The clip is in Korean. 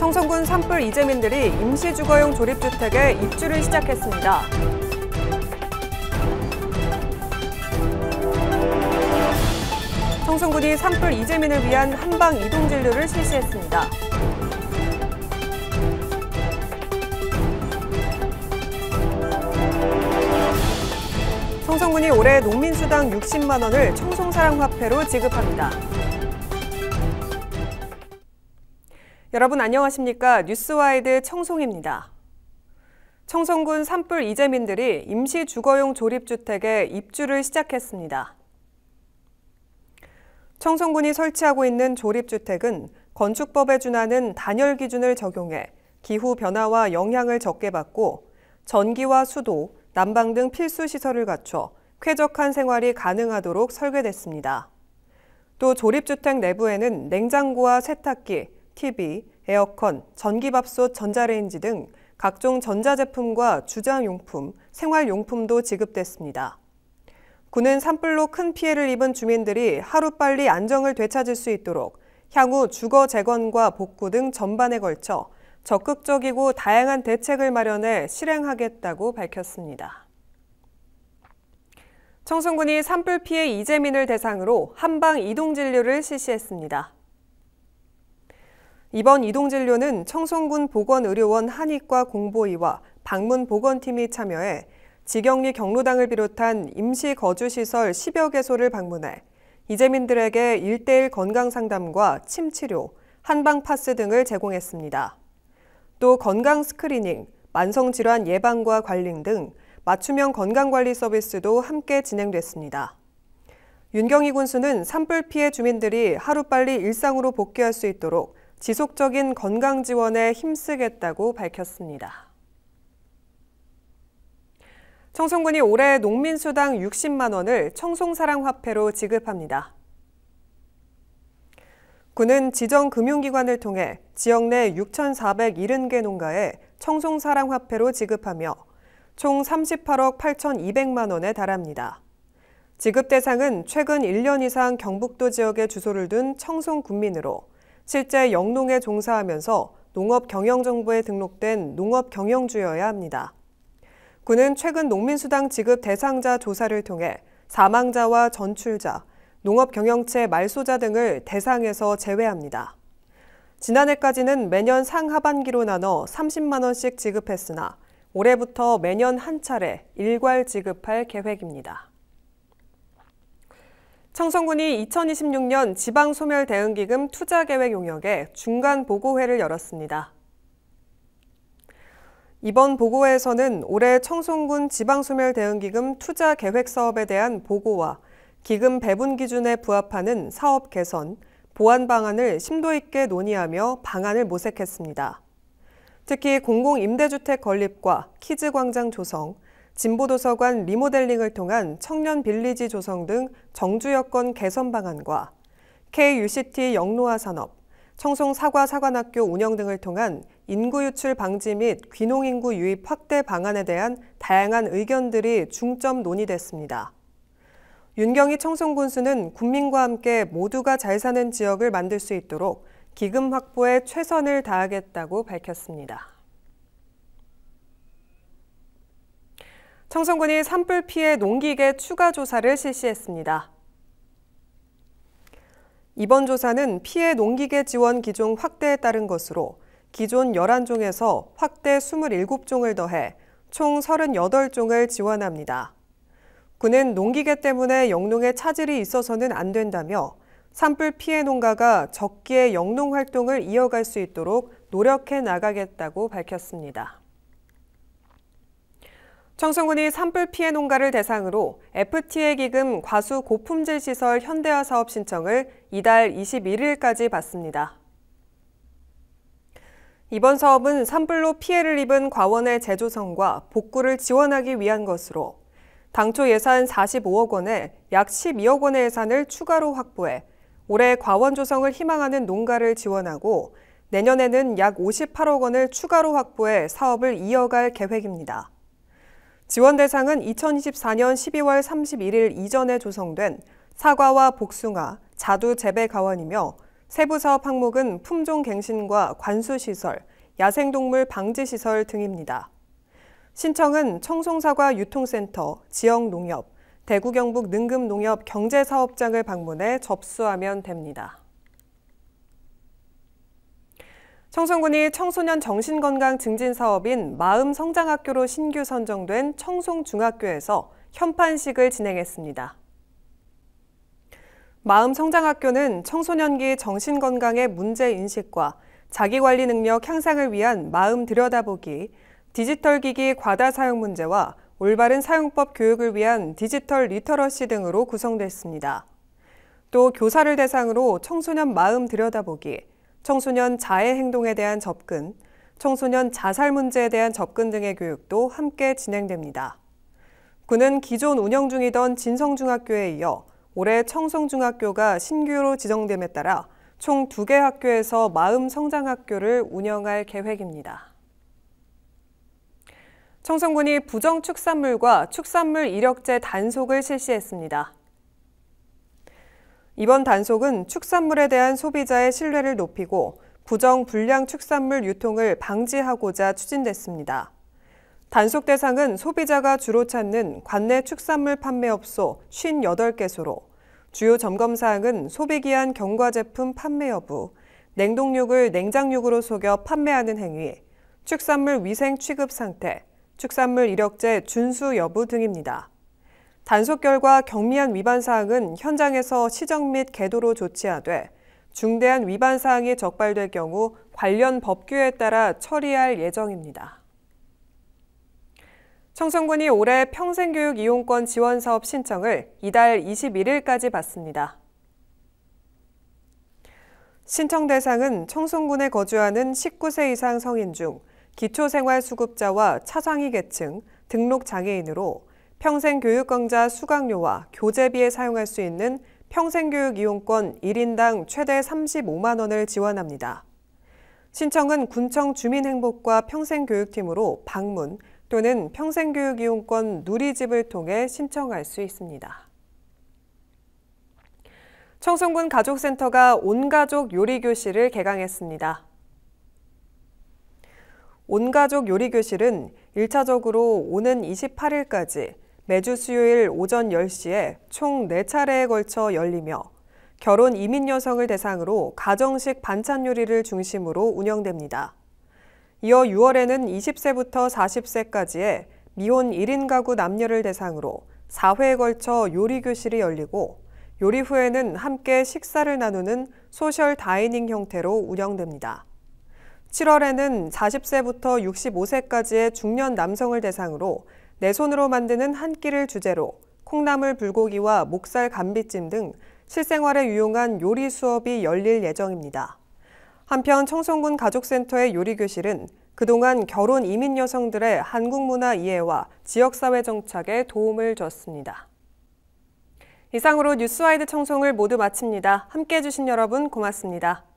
청송군 산불 이재민들이 임시주거용 조립주택에 입주를 시작했습니다. 청송군이 산불 이재민을 위한 한방 이동진료를 실시했습니다. 청송군이 올해 농민수당 60만 원을 청송사랑화폐로 지급합니다. 여러분 안녕하십니까? 뉴스와이드 청송입니다. 청송군 산불 이재민들이 임시주거용 조립주택에 입주를 시작했습니다. 청송군이 설치하고 있는 조립주택은 건축법에 준하는 단열 기준을 적용해 기후 변화와 영향을 적게 받고 전기와 수도, 난방 등 필수 시설을 갖춰 쾌적한 생활이 가능하도록 설계됐습니다. 또 조립주택 내부에는 냉장고와 세탁기, TV, 에어컨, 전기밥솥, 전자레인지 등 각종 전자제품과 주장용품, 생활용품도 지급됐습니다. 군은 산불로 큰 피해를 입은 주민들이 하루빨리 안정을 되찾을 수 있도록 향후 주거 재건과 복구 등 전반에 걸쳐 적극적이고 다양한 대책을 마련해 실행하겠다고 밝혔습니다. 청송군이 산불 피해 이재민을 대상으로 한방 이동진료를 실시했습니다. 이번 이동진료는 청송군 보건의료원 한의과 공보의와 방문보건팀이 참여해 지경리 경로당을 비롯한 임시거주시설 10여 개소를 방문해 이재민들에게 1:1 건강상담과 침치료, 한방파스 등을 제공했습니다. 또 건강 스크리닝, 만성질환 예방과 관리 등 맞춤형 건강관리 서비스도 함께 진행됐습니다. 윤경희 군수는 산불 피해 주민들이 하루빨리 일상으로 복귀할 수 있도록 지속적인 건강 지원에 힘쓰겠다고 밝혔습니다. 청송군이 올해 농민수당 60만 원을 청송사랑화폐로 지급합니다. 군은 지정금융기관을 통해 지역 내 6,470개 농가에 청송사랑화폐로 지급하며 총 38억 8,200만 원에 달합니다. 지급 대상은 최근 1년 이상 경북도 지역에 주소를 둔 청송군민으로 실제 영농에 종사하면서 농업경영정보에 등록된 농업경영주여야 합니다. 군은 최근 농민수당 지급 대상자 조사를 통해 사망자와 전출자, 농업경영체 말소자 등을 대상에서 제외합니다. 지난해까지는 매년 상하반기로 나눠 30만 원씩 지급했으나 올해부터 매년 한 차례 일괄 지급할 계획입니다. 청송군이 2026년 지방소멸대응기금 투자계획 용역의 중간보고회를 열었습니다. 이번 보고회에서는 올해 청송군 지방소멸대응기금 투자계획 사업에 대한 보고와 기금 배분 기준에 부합하는 사업 개선, 보완 방안을 심도 있게 논의하며 방안을 모색했습니다. 특히 공공임대주택 건립과 키즈광장 조성, 진보도서관 리모델링을 통한 청년 빌리지 조성 등 정주 여건 개선 방안과 K-UCT 영로화 산업, 청송 사관학교 운영 등을 통한 인구 유출 방지 및 귀농인구 유입 확대 방안에 대한 다양한 의견들이 중점 논의됐습니다. 윤경희 청송군수는 국민과 함께 모두가 잘 사는 지역을 만들 수 있도록 기금 확보에 최선을 다하겠다고 밝혔습니다. 청송군이 산불 피해 농기계 추가 조사를 실시했습니다. 이번 조사는 피해 농기계 지원 기종 확대에 따른 것으로 기존 11종에서 확대 27종을 더해 총 38종을 지원합니다. 군은 농기계 때문에 영농에 차질이 있어서는 안 된다며 산불 피해 농가가 적기에 영농 활동을 이어갈 수 있도록 노력해 나가겠다고 밝혔습니다. 청송군이 산불 피해 농가를 대상으로 FTA 기금 과수 고품질 시설 현대화 사업 신청을 이달 21일까지 받습니다. 이번 사업은 산불로 피해를 입은 과원의 재조성과 복구를 지원하기 위한 것으로 당초 예산 45억 원에 약 12억 원의 예산을 추가로 확보해 올해 과원 조성을 희망하는 농가를 지원하고 내년에는 약 58억 원을 추가로 확보해 사업을 이어갈 계획입니다. 지원 대상은 2024년 12월 31일 이전에 조성된 사과와 복숭아, 자두 재배 가원이며 세부 사업 항목은 품종 갱신과 관수시설, 야생동물 방지시설 등입니다. 신청은 청송사과 유통센터, 지역농협, 대구 경북 능금농협 경제사업장을 방문해 접수하면 됩니다. 청송군이 청소년 정신건강 증진 사업인 마음성장학교로 신규 선정된 청송중학교에서 현판식을 진행했습니다. 마음성장학교는 청소년기 정신건강의 문제인식과 자기관리 능력 향상을 위한 마음 들여다보기, 디지털기기 과다 사용 문제와 올바른 사용법 교육을 위한 디지털 리터러시 등으로 구성됐습니다. 또 교사를 대상으로 청소년 마음 들여다보기, 청소년 자해 행동에 대한 접근, 청소년 자살 문제에 대한 접근 등의 교육도 함께 진행됩니다. 군은 기존 운영 중이던 진성중학교에 이어 올해 청송중학교가 신규로 지정됨에 따라 총 2개 학교에서 마음성장학교를 운영할 계획입니다. 청송군이 부정축산물과 축산물 이력제 단속을 실시했습니다. 이번 단속은 축산물에 대한 소비자의 신뢰를 높이고 부정 불량 축산물 유통을 방지하고자 추진됐습니다. 단속 대상은 소비자가 주로 찾는 관내 축산물 판매업소 58개소로 주요 점검 사항은 소비기한 경과 제품 판매 여부, 냉동육을 냉장육으로 속여 판매하는 행위, 축산물 위생 취급 상태, 축산물 이력제 준수 여부 등입니다. 단속 결과 경미한 위반 사항은 현장에서 시정 및 계도로 조치하되 중대한 위반 사항이 적발될 경우 관련 법규에 따라 처리할 예정입니다. 청송군이 올해 평생교육 이용권 지원 사업 신청을 이달 21일까지 받습니다. 신청 대상은 청송군에 거주하는 19세 이상 성인 중 기초생활수급자와 차상위 계층, 등록장애인으로 평생교육강좌 수강료와 교재비에 사용할 수 있는 평생교육 이용권 1인당 최대 35만 원을 지원합니다. 신청은 군청 주민행복과 평생교육팀으로 방문 또는 평생교육 이용권 누리집을 통해 신청할 수 있습니다. 청송군 가족센터가 온가족 요리교실을 개강했습니다. 온가족 요리교실은 1차적으로 오는 28일까지 매주 수요일 오전 10시에 총 4차례에 걸쳐 열리며 결혼 이민 여성을 대상으로 가정식 반찬 요리를 중심으로 운영됩니다. 이어 6월에는 20세부터 40세까지의 미혼 1인 가구 남녀를 대상으로 4회에 걸쳐 요리교실이 열리고 요리 후에는 함께 식사를 나누는 소셜 다이닝 형태로 운영됩니다. 7월에는 40세부터 65세까지의 중년 남성을 대상으로 내 손으로 만드는 한 끼를 주제로 콩나물 불고기와 목살 감비찜 등 실생활에 유용한 요리 수업이 열릴 예정입니다. 한편 청송군 가족센터의 요리교실은 그동안 결혼 이민 여성들의 한국 문화 이해와 지역사회 정착에 도움을 줬습니다. 이상으로 뉴스와이드 청송을 모두 마칩니다. 함께해 주신 여러분 고맙습니다.